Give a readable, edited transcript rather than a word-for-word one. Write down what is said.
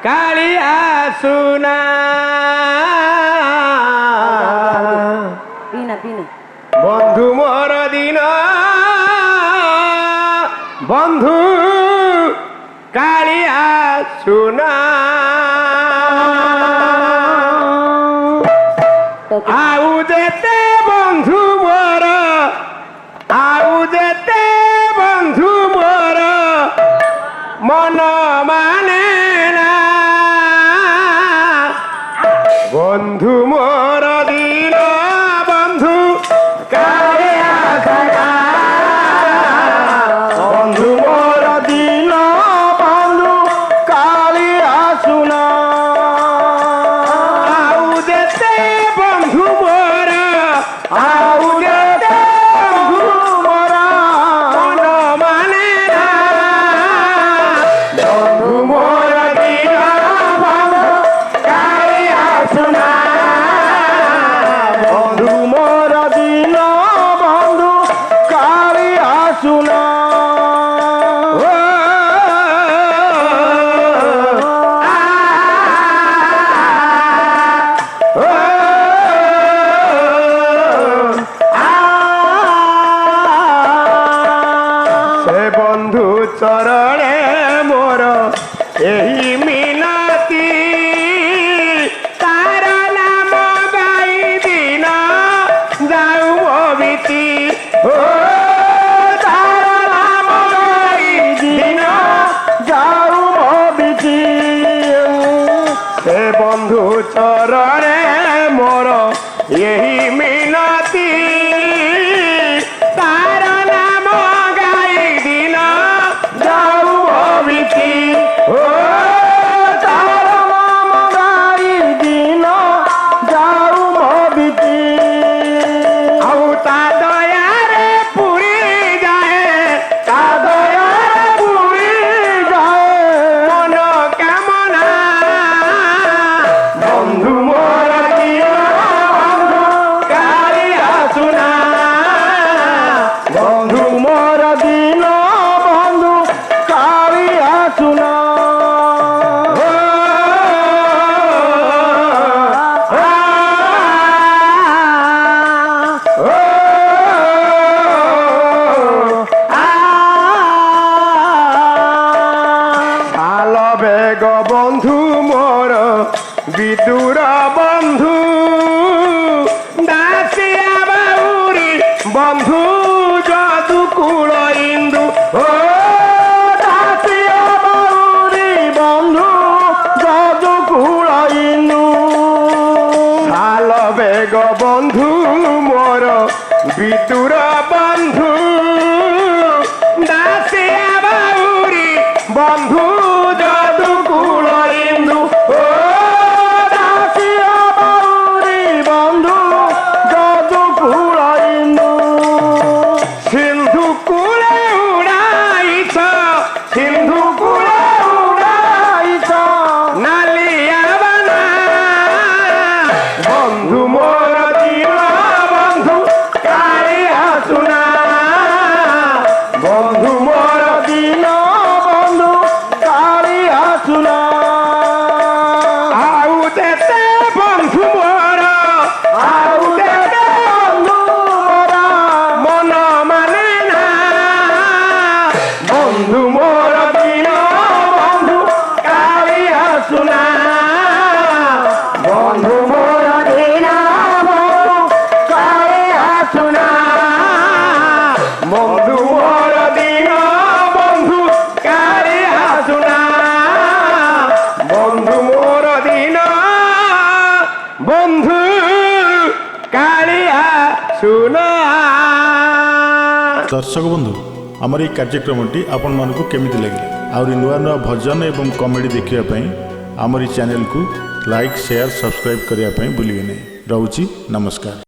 কালিয়া সুনা বন্ধু মোর দিন বন্ধু কালিয়া সুনা আউ যেতে বন্ধু মোর আউ যেতে বন্ধু মোর মন মানে না বন্ধু মোর দিন বন্ধু কালিয়া সুনা বন্ধু মোর দিন বন্ধু কালিয়া সুনা আউ যেতে বন্ধু মোর আউ যেতে বন্ধু মোর মন মানে না বন্ধু মোর দিন বন্ধু কালিয়া সুনা বন্ধু মোর দিন বন্ধু কালিয়া সুনা সে বন্ধু চরণে মোর এই মিনতি তার নাম গাই দিন যাও বিতি ও তার নাম গাই দিন যাও বিতি সে বন্ধু চরণে মোর এই মিনতি তার নাম গাই দিন যাও বিতি ও তার নাম গাই দিন যাও বিতি আউ তা দয়ারে পুরি যায় তা দয়ারে পুরি যায় মন কামনা বন্ধু মোর দিন বন্ধু কালিয়া সুনা বন্ধু মোর দিন বন্ধু কালিয়া সুনা ভাল বেগ বন্ধু মোর বিদুর বন্ধু দাসিয়া বাউরি বন্ধু যদু কুল ইন্দু ও দাসিয়া বাউরি বন্ধু যদু কুল ইন্দু ভাল বেগ বন্ধু মোর বিদুর বন্ধু দাসিয়া বাউরি বন্ধু যদু কুল ইন্দু ও দাসিয়া বাউরি বন্ধু যদু কুল ইন্দু সিন্ধু কুলে উড়াইছ সিন্ধু কুলে উড়াইছ নালিয়া বানা বন্ধু মোর দিন বন্ধু কালিয়া সুনা বন্ধু মোর দিন বন্ধু কালিয়া সুনা আউ যেতে বন্ধু মোর আউ যেতে বন্ধু মোর মন মানে না বন্ধু মোর দিন বন্ধু কালিয়া সুনা বন্ধু মোর দিন বন্ধু কালিয়া সুনা বন্ধু মোর দিন বন্ধু কালিয়া সুনা বন্ধু মোর দিন বন্ধু কালিয়া সুনা दर्शक बंधु आमर ये कार्यक्रमटी आपण मानकु केमिति लगे आउरी नुआ नुआ भजन एवं कॉमेडी देखिया पई आमर चैनल को लाइक शेयर सब्सक्राइब करिया पई भूलिए नहीं। रहूची नमस्कार।